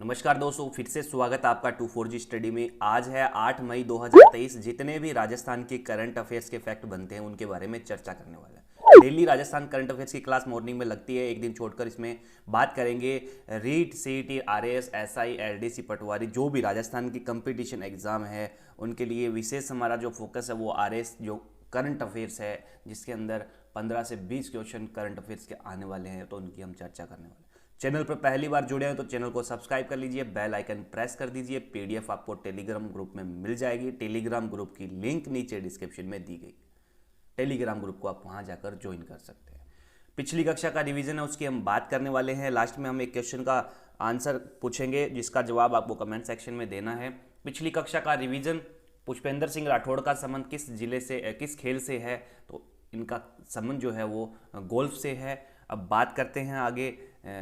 नमस्कार दोस्तों, फिर से स्वागत है आपका 24G स्टडी में। आज है 8 मई 2023। जितने भी राजस्थान के करंट अफेयर्स के फैक्ट बनते हैं उनके बारे में चर्चा करने वाला है। डेली राजस्थान करंट अफेयर्स की क्लास मॉर्निंग में लगती है, एक दिन छोड़कर इसमें बात करेंगे REET, CET, RAS, SI, LDC, पटवारी, जो भी राजस्थान की कंपटीशन एग्जाम है उनके लिए विशेष हमारा जो फोकस है वो आरएएस जो करंट अफेयर्स है, जिसके अंदर 15 से 20 क्वेश्चन करंट अफेयर्स के आने वाले हैं, तो उनकी हम चर्चा करने वाले हैं। चैनल पर पहली बार जुड़े हैं तो चैनल को सब्सक्राइब कर लीजिए, बेल आइकन प्रेस कर दीजिए। पीडीएफ आपको टेलीग्राम ग्रुप में मिल जाएगी। टेलीग्राम ग्रुप की लिंक नीचे डिस्क्रिप्शन में दी गई। टेलीग्राम ग्रुप को आप वहां जाकर ज्वाइन कर सकते हैं। पिछली कक्षा का रिवीजन है, उसकी हम बात करने वाले हैं। लास्ट में हम एक क्वेश्चन का आंसर पूछेंगे जिसका जवाब आपको कमेंट सेक्शन में देना है। पिछली कक्षा का रिवीजन, पुष्पेंद्र सिंह राठौड़ का संबंध किस जिले से, किस खेल से है, तो इनका संबंध जो है वो गोल्फ से है। अब बात करते हैं आगे।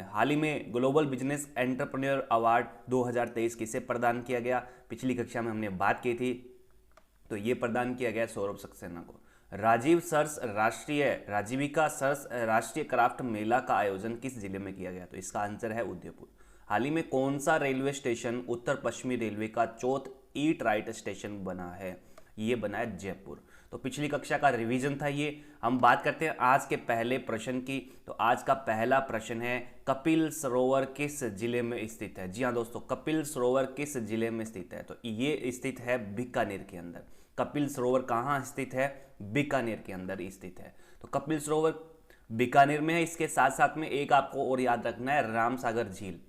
हाल ही में ग्लोबल बिजनेस एंटरप्रेन्योर अवार्ड 2023 किसे प्रदान किया गया, पिछली कक्षा में हमने बात की थी, तो ये प्रदान किया गया सौरभ सक्सेना को। राजीविका सर्स राष्ट्रीय क्राफ्ट मेला का आयोजन किस जिले में किया गया, तो इसका आंसर है उदयपुर। हाल ही में कौन सा रेलवे स्टेशन उत्तर पश्चिमी रेलवे का चौथ ईट राइट स्टेशन बना है, ये बना है जयपुर। तो पिछली कक्षा का रिवीजन था ये। हम बात करते हैं आज के पहले प्रश्न की। तो आज का पहला प्रश्न है, कपिल सरोवर किस जिले में स्थित है। जी हाँ दोस्तों, कपिल सरोवर किस जिले में स्थित है, तो ये स्थित है बीकानेर के अंदर। कपिल सरोवर कहाँ स्थित है, बीकानेर के अंदर स्थित है। तो कपिल सरोवर बीकानेर में है। इसके साथ साथ में एक आपको और याद रखना है, रामसागर झील।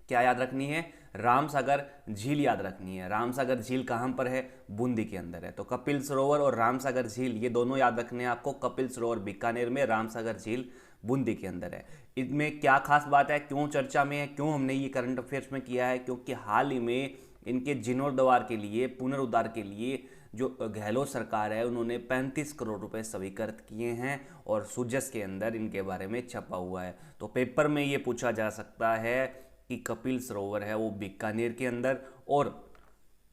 क्या याद रखनी है, रामसागर झील याद रखनी है। रामसागर झील कहां पर है, बूंदी के अंदर है। तो कपिल सरोवर और रामसागर झील ये दोनों याद रखने हैं आपको। कपिल सरोवर बीकानेर में, रामसागर झील बूंदी के अंदर है। इनमें क्या खास बात है, क्यों चर्चा में है, क्यों हमने ये करंट अफेयर्स में किया है, क्योंकि हाल ही में इनके जीर्णोद्धार के लिए, पुनरुद्धार के लिए जो गहलोत सरकार है उन्होंने 35 करोड़ रुपए स्वीकृत किए हैं और सुजस के अंदर इनके बारे में छपा हुआ है। तो पेपर में ये पूछा जा सकता है कि कपिल सरोवर है वो बीकानेर के अंदर और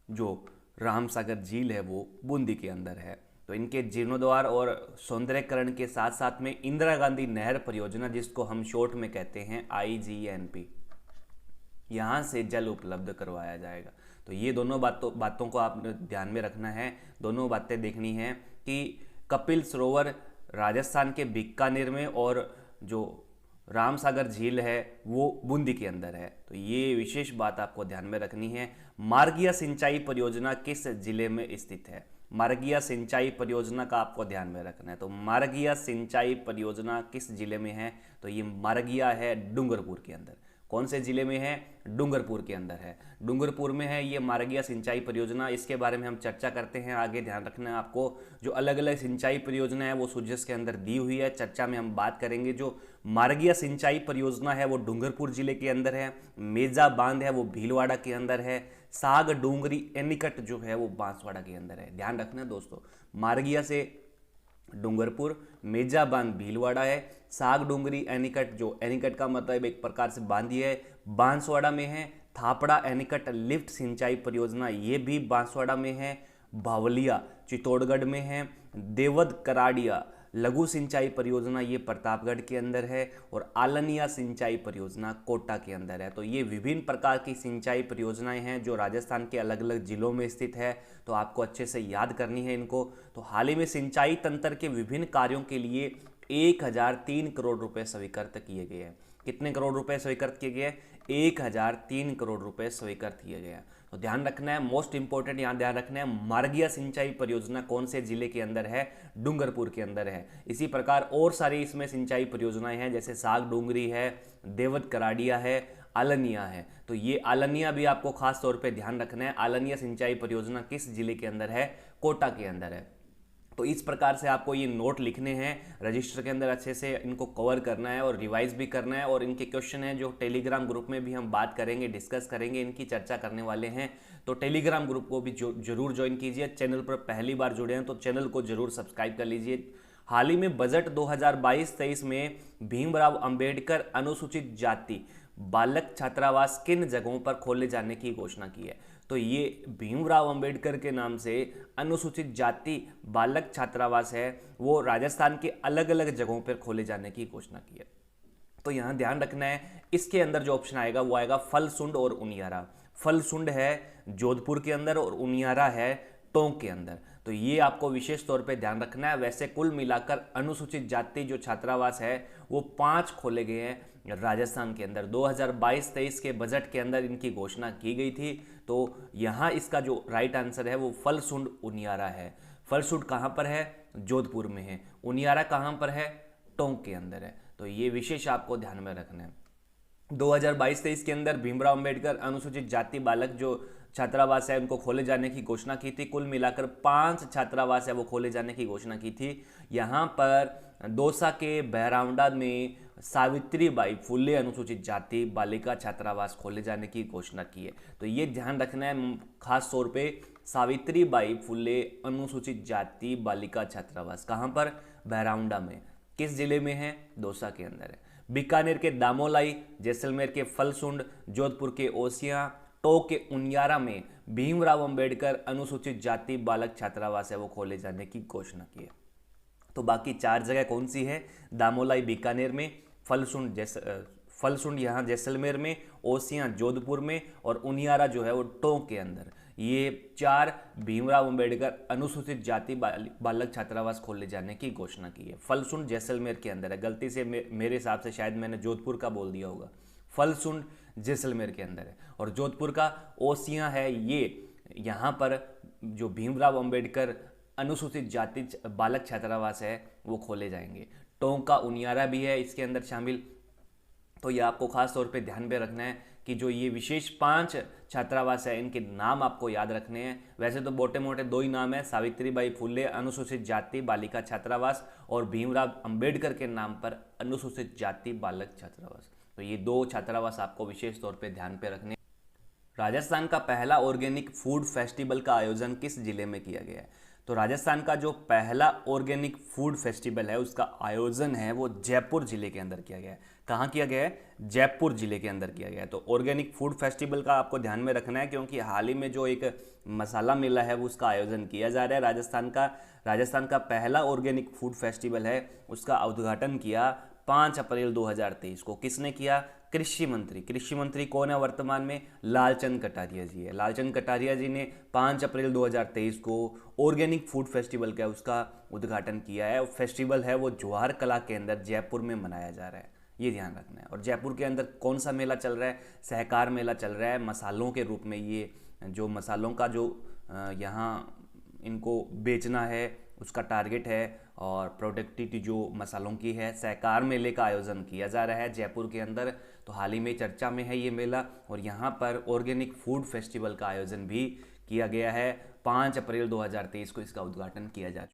जो रामसागर झील है वो बूंदी के अंदर है। तो इनके जीर्णोद्धार और सौंदर्यकरण के साथ साथ में इंदिरा गांधी नहर परियोजना, जिसको हम शॉर्ट में कहते हैं IGNP, यहाँ से जल उपलब्ध करवाया जाएगा। तो ये दोनों बातों को आप ध्यान में रखना है, दोनों बातें देखनी है कि कपिल सरोवर राजस्थान के बीकानेर में और जो रामसागर झील है वो बूंदी के अंदर है। तो ये विशेष बात आपको ध्यान में रखनी है। मार्गिया सिंचाई परियोजना किस जिले में स्थित है, मार्गिया सिंचाई परियोजना का आपको ध्यान में रखना है। तो मार्गिया सिंचाई परियोजना किस जिले में है, तो ये मार्गिया है डूंगरपुर के अंदर। कौन से जिले में है, डूंगरपुर के अंदर है। डूंगरपुर में है ये मार्गिया सिंचाई परियोजना। इसके बारे में हम चर्चा करते हैं आगे। ध्यान रखना है आपको, जो अलग अलग सिंचाई परियोजना है वो सुजस के अंदर दी हुई है। चर्चा में हम बात करेंगे। जो मार्गिया सिंचाई परियोजना है वो डूंगरपुर जिले के अंदर है। मेजा बांध है वो भीलवाड़ा के अंदर है। साग डूंगरी एनिकट जो है वो बांसवाड़ा के अंदर है। ध्यान रखना है दोस्तों, मार्गिया से डूंगरपुर, मेजा बांध भीलवाड़ा है, साग डूंगरी एनिकट, जो एनिकट का मतलब एक प्रकार से बांधी है, बांसवाड़ा में है। थापड़ा एनिकट लिफ्ट सिंचाई परियोजना ये भी बांसवाड़ा में है। भावलिया चित्तौड़गढ़ में है। देवद कराड़िया लघु सिंचाई परियोजना ये प्रतापगढ़ के अंदर है। और आलनिया सिंचाई परियोजना कोटा के अंदर है। तो ये विभिन्न प्रकार की सिंचाई परियोजनाएं हैं जो राजस्थान के अलग अलग जिलों में स्थित है। तो आपको अच्छे से याद करनी है इनको। तो हाल ही में सिंचाई तंत्र के विभिन्न कार्यों के लिए 1003 करोड़ रुपए स्वीकृत किए गए हैं। कितने करोड़ रुपए स्वीकृत किए गए, 1003 करोड़ रुपए स्वीकृत किए गए हैं। तो ध्यान रखना है, मोस्ट इंपॉर्टेंट यहाँ ध्यान रखना है, मार्गिया सिंचाई परियोजना कौन से जिले के अंदर है, डूंगरपुर के अंदर है। इसी प्रकार और सारी इसमें सिंचाई परियोजनाएं हैं, जैसे साग डूंगरी है, देवद कराड़िया है, आलनिया है। तो ये आलनिया भी आपको खास तौर पे ध्यान रखना है। आलनिया सिंचाई परियोजना किस जिले के अंदर है, कोटा के अंदर है। तो इस प्रकार से आपको ये नोट लिखने हैं, रजिस्टर के अंदर अच्छे से इनको कवर करना है और रिवाइज भी करना है। और इनके क्वेश्चन हैं जो टेलीग्राम ग्रुप में भी हम बात करेंगे, डिस्कस करेंगे, इनकी चर्चा करने वाले हैं। तो टेलीग्राम ग्रुप को भी जरूर ज्वाइन कीजिए। चैनल पर पहली बार जुड़े हैं तो चैनल को जरूर सब्सक्राइब कर लीजिए। हाल ही में बजट 2022-23 में भीमराव अंबेडकर अनुसूचित जाति बालक छात्रावास किन जगहों पर खोले जाने की घोषणा की है। तो ये भीमराव अंबेडकर के नाम से अनुसूचित जाति बालक छात्रावास है वो राजस्थान के अलग अलग जगहों पर खोले जाने की घोषणा की है। तो यहाँ ध्यान रखना है, इसके अंदर जो ऑप्शन आएगा वो आएगा फलसुंड और उनियारा। फलसुंड है जोधपुर के अंदर और उनियारा है टोंक के अंदर। तो ये आपको विशेष तौर पे ध्यान रखना है। वैसे कुल मिलाकर अनुसूचित जाति जो छात्रावास है वो 5 खोले गए हैं राजस्थान के अंदर। 2022-23 के बजट के अंदर इनकी घोषणा की गई थी। तो यहाँ इसका जो राइट आंसर है वो फलसुंड उनियारा है। फलसुंड कहाँ पर है? जोधपुर में है। उनियारा कहाँ पर है? टोंक के अंदर है। तो ये विशेष आपको ध्यान में रखना है। 2022-23 के अंदर भीमराव अंबेडकर अनुसूचित जाति बालक जो छात्रावास है उनको खोले जाने की घोषणा की थी। कुल मिलाकर 5 छात्रावास है वो खोले जाने की घोषणा की थी। यहाँ पर दौसा के बहरावंडा में सावित्रीबाई फुले अनुसूचित जाति बालिका छात्रावास खोले जाने की घोषणा की है। तो ये ध्यान रखना है खास तौर पे, सावित्रीबाई फुले अनुसूचित जाति बालिका छात्रावास कहाँ पर? बहरावंडा में। किस जिले में है? दौसा के अंदर है। बीकानेर के दामोलाई, जैसलमेर के फलसुंड, जोधपुर के ओसियां, टोंक के उनियारा में भीमराव अंबेडकर अनुसूचित जाति बालक छात्रावास है वो खोले जाने की घोषणा की है। तो बाकी 4 जगह कौन सी है? दामोलाई बीकानेर में, फलसुंड यहाँ जैसलमेर में, ओसियां जोधपुर में और उनियारा जो है वो टोंक के अंदर। ये 4 भीमराव अंबेडकर अनुसूचित जाति बालक छात्रावास खोले जाने की घोषणा की है। फलसुंड जैसलमेर के अंदर है। गलती से मेरे हिसाब से शायद मैंने जोधपुर का बोल दिया होगा। फलसुंड जैसलमेर के अंदर है। और जोधपुर का ओसियां है, ये यहाँ पर जो भीमराव अंबेडकर अनुसूचित जाति बालक छात्रावास है वो खोले जाएंगे। टोंक का उनियारा भी है इसके अंदर शामिल। तो ये आपको खास तौर पे ध्यान में रखना है कि जो ये विशेष 5 छात्रावास है इनके नाम आपको याद रखने हैं। वैसे तो मोटे मोटे 2 ही नाम है, सावित्रीबाई फुले अनुसूचित जाति बालिका छात्रावास और भीमराव अंबेडकर के नाम पर अनुसूचित जाति बालक छात्रावास। तो ये 2 छात्रावास आपको विशेष तौर पे ध्यान पे रखने। राजस्थान का पहला ऑर्गेनिक फूड फेस्टिवल का आयोजन किस जिले में किया गया है? तो राजस्थान का जो पहला ऑर्गेनिक फूड फेस्टिवल है उसका आयोजन है वो जयपुर जिले के अंदर किया गया है। कहाँ किया गया है? जयपुर जिले के अंदर किया गया है। तो ऑर्गेनिक फूड फेस्टिवल का आपको ध्यान में रखना है, क्योंकि हाल ही में जो एक मसाला मेला है वो उसका आयोजन किया जा रहा है। राजस्थान का पहला ऑर्गेनिक फूड फेस्टिवल है उसका उद्घाटन किया 5 अप्रैल 2023 को। किसने किया? कृषि मंत्री कौन है वर्तमान में? लालचंद कटारिया जी है। लालचंद कटारिया जी ने 5 अप्रैल 2023 को ऑर्गेनिक फूड फेस्टिवल का उसका उद्घाटन किया है। फेस्टिवल है वो जवाहर कला के अंदर जयपुर में मनाया जा रहा है, ये ध्यान रखना है। और जयपुर के अंदर कौन सा मेला चल रहा है? सहकार मेला चल रहा है मसालों के रूप में। ये जो मसालों का जो यहाँ इनको बेचना है उसका टारगेट है और प्रोडक्टिविटी जो मसालों की है, सहकार मेले का आयोजन किया जा रहा है जयपुर के अंदर। तो हाल ही में चर्चा में है ये मेला और यहाँ पर ऑर्गेनिक फूड फेस्टिवल का आयोजन भी किया गया है। 5 अप्रैल 2023 को इसका उद्घाटन किया जा चुका है।